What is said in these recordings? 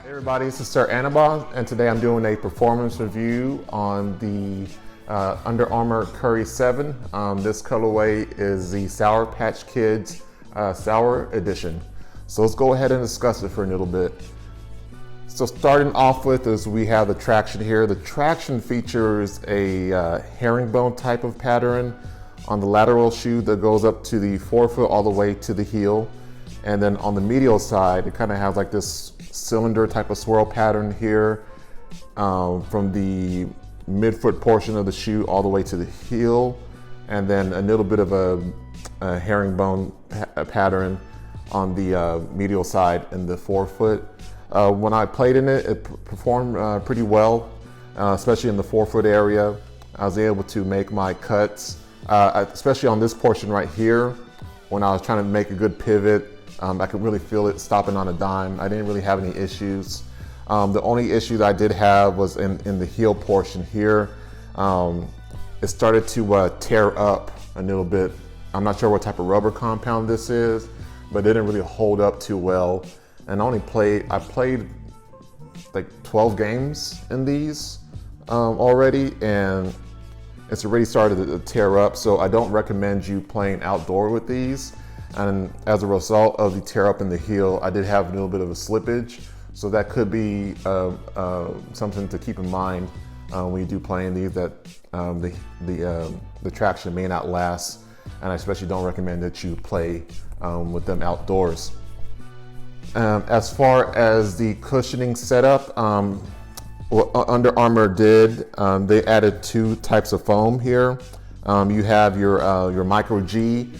Hey everybody, this is Sir Anibal, and today I'm doing a performance review on the Under Armour Curry 7. This colorway is the Sour Patch Kids Sour Edition. So let's go ahead and discuss it for a little bit. So starting off with is we have the traction here. The traction features a herringbone type of pattern on the lateral shoe that goes up to the forefoot all the way to the heel. And then on the medial side, it kind of has like this cylinder type of swirl pattern here from the midfoot portion of the shoe all the way to the heel. And then a little bit of a herringbone pattern on the medial side in the forefoot. When I played in it, it performed pretty well, especially in the forefoot area. I was able to make my cuts, especially on this portion right here. When I was trying to make a good pivot, I could really feel it stopping on a dime. I didn't really have any issues. The only issue that I did have was in the heel portion here. It started to tear up a little bit. I'm not sure what type of rubber compound this is, but it didn't really hold up too well. And I played like 12 games in these already, and it's already started to tear up. So I don't recommend you playing outdoor with these. And as a result of the tear up in the heel, I did have a little bit of a slippage. So that could be something to keep in mind when you do playing these, that the traction may not last. And I especially don't recommend that you play with them outdoors. As far as the cushioning setup, what Under Armour did, they added two types of foam here. You have your Micro G,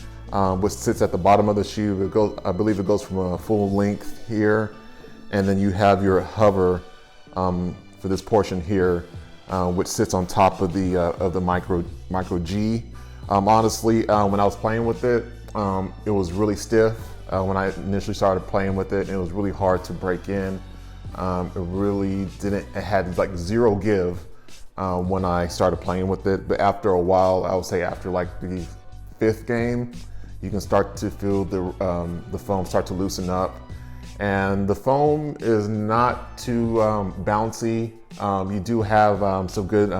which sits at the bottom of the shoe. I believe it goes from a full length here. And then you have your Hover for this portion here, which sits on top of the Micro G. Honestly, when I was playing with it, it was really stiff. When I initially started playing with it, it was really hard to break in. It had like zero give when I started playing with it. But after a while, I would say after like the 5th game, you can start to feel the foam start to loosen up. And the foam is not too bouncy. You do have some good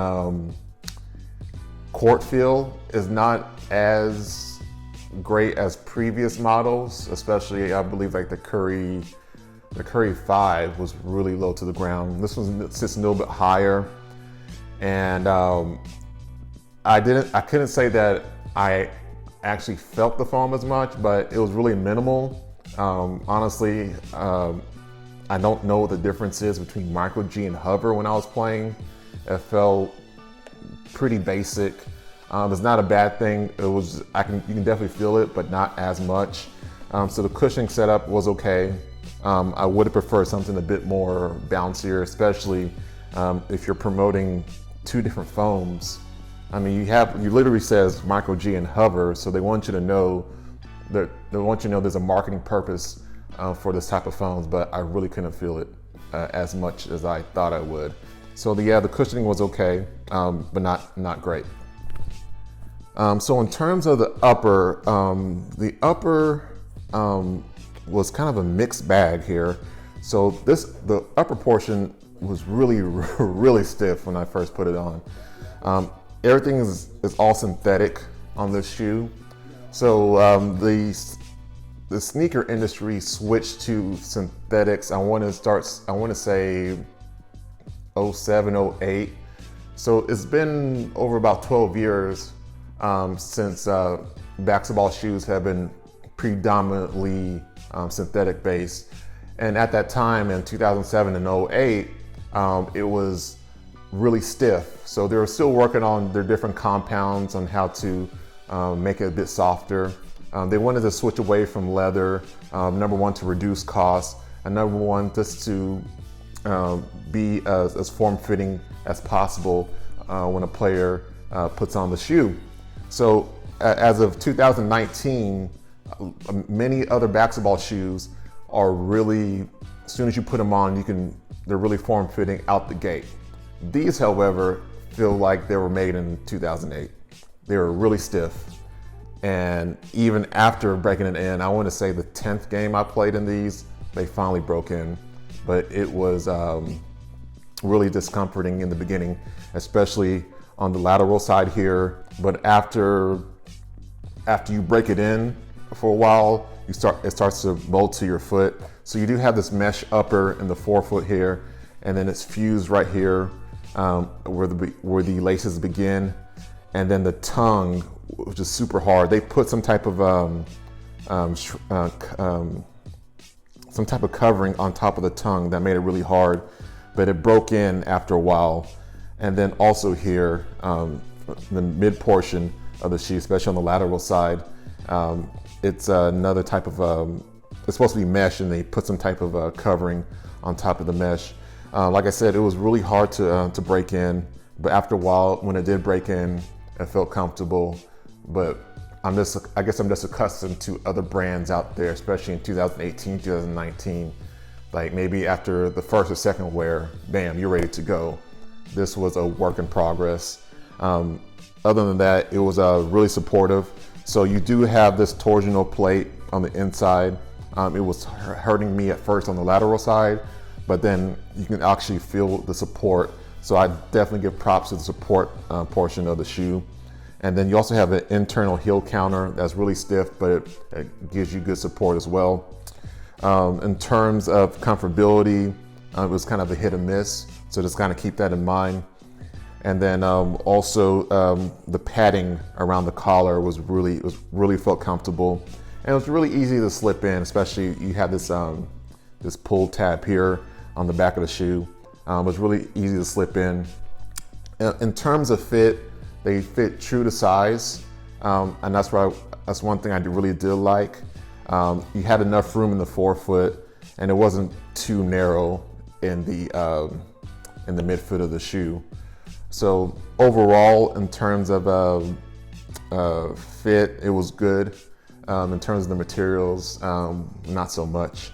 court feel. It's not as great as previous models, especially I believe like the Curry 5 was really low to the ground. This one sits a little bit higher. And I couldn't say that I actually felt the foam as much, but it was really minimal. Honestly, I don't know what the difference is between Micro G and Hover when I was playing. It felt pretty basic. It's not a bad thing. You can definitely feel it, but not as much. So the cushioning setup was okay. I would have preferred something a bit more bouncier, especially if you're promoting two different foams. I mean, you literally says Micro G and Hover, so they want you to know there's a marketing purpose for this type of foams, but I really couldn't feel it as much as I thought I would. So the cushioning was okay, but not great. So in terms of the upper was kind of a mixed bag here. So the upper portion was really, really stiff when I first put it on. Everything is all synthetic on this shoe. So the sneaker industry switched to synthetics. I want to say 07, 08. So it's been over about 12 years since basketball shoes have been predominantly synthetic based. And at that time in 2007 and 08, it was really stiff. So they were still working on their different compounds on how to make it a bit softer. They wanted to switch away from leather, number one, to reduce costs, and number one, just to be as form-fitting as possible when a player puts on the shoe. So as of 2019, many other basketball shoes are really, as soon as you put them on, they're really form-fitting out the gate. These, however, feel like they were made in 2008. They were really stiff. And even after breaking it in, I want to say the 10th game I played in these, they finally broke in. but it was really discomforting in the beginning, especially on the lateral side here. But after you break it in for a while, it starts to mold to your foot. So you do have this mesh upper in the forefoot here, and then it's fused right here where the laces begin, and then the tongue, which is super hard. They put some type of covering on top of the tongue that made it really hard, but it broke in after a while. And then also here, the mid portion of the shoe, especially on the lateral side, it's another type of, it's supposed to be mesh, and they put some type of covering on top of the mesh. Like I said, it was really hard to break in, but after a while, when it did break in, it felt comfortable. But I guess I'm just accustomed to other brands out there, especially in 2018, 2019. Like maybe after the first or second wear, bam, you're ready to go. This was a work in progress. Other than that, it was really supportive. So you do have this torsional plate on the inside. It was hurting me at first on the lateral side, but then you can actually feel the support. So I definitely give props to the support portion of the shoe. And then you also have an internal heel counter that's really stiff, but it gives you good support as well. In terms of comfortability, it was kind of a hit or miss. So just kind of keep that in mind. And then also the padding around the collar was really felt comfortable, and it was really easy to slip in. Especially you have this this pull tab here on the back of the shoe. It was really easy to slip in. In terms of fit, they fit true to size, and that's one thing I really did like. You had enough room in the forefoot, and it wasn't too narrow in the midfoot of the shoe. So overall, in terms of fit, it was good. In terms of the materials, not so much.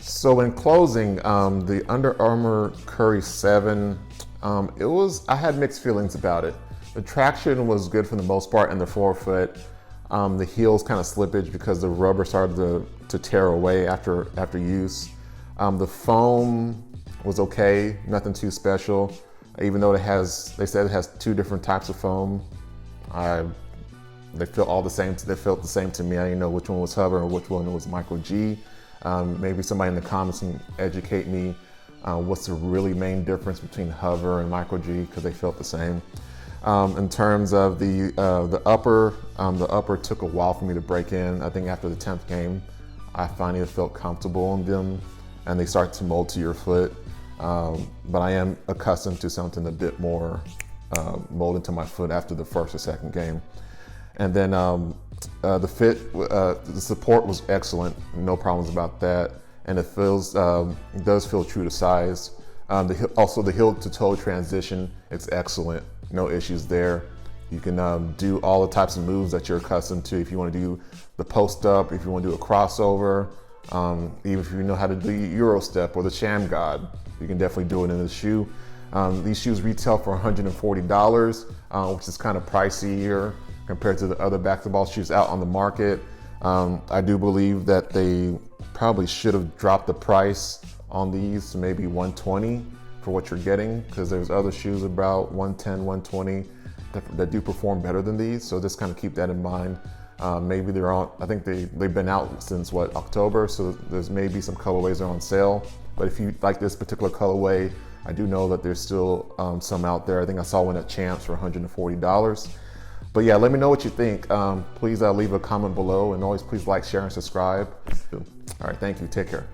So in closing, the Under Armour Curry 7, I had mixed feelings about it. The traction was good for the most part in the forefoot. The heels kind of slippage because the rubber started to tear away after use. The foam was okay, nothing too special. Even though they said it has 2 different types of foam. They felt all the same. They felt the same to me. I didn't know which one was Hover or which one was Micro G. Maybe somebody in the comments can educate me. What's the really main difference between Hover and Micro G, because they felt the same. In terms of the upper took a while for me to break in. I think after the 10th game, I finally felt comfortable in them, and they start to mold to your foot. But I am accustomed to something a bit more molded to my foot after the first or second game. And then the fit, the support was excellent, no problems about that. And it does feel true to size. Also the heel to toe transition, it's excellent, no issues there. You can do all the types of moves that you're accustomed to. If you want to do the post up, if you want to do a crossover, even if you know how to do Euro step or the Sham God, you can definitely do it in the shoe. These shoes retail for $140, which is kind of pricier compared to the other basketball shoes out on the market. I do believe that they probably should have dropped the price on these to maybe $120 for what you're getting, because there's other shoes about $110, $120 that do perform better than these. So just kind of keep that in mind. Maybe they're on, I think they've been out since October, so there's maybe some colorways are on sale. But if you like this particular colorway, I do know that there's still some out there. I think I saw one at Champs for $140. But yeah, let me know what you think. Please leave a comment below, and always please like, share, and subscribe. All right, thank you, take care.